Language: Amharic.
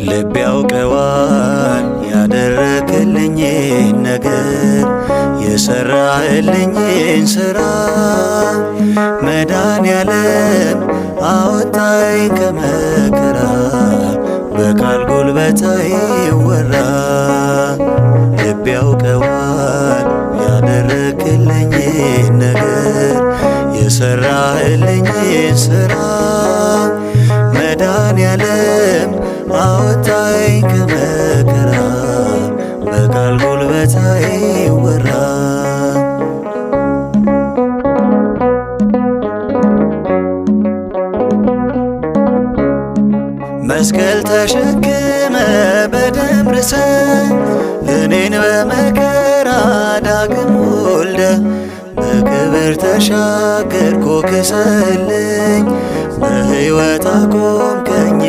ልብ ያውቀዋል ያደረክልኝን ነገር የሰራህልኝን ሥራ መድኃኔዓለም አወጣኝ ከመከራ በቃል ጉልበት አይወራ። ልብ ያውቀዋል ያደረክልኝን ነገር የሰራህልኝን ሥራ መድኃኔዓለም አወጣኝ ከመከራ በቃል ጉልበት አይወራ። መስቀል ተሸክመ በደም ርሰ እኔን በመከራ ዳግም ወልደ በክብር ተሻገርኩ ክሰልኝ በሕይወት አቆምከኝ።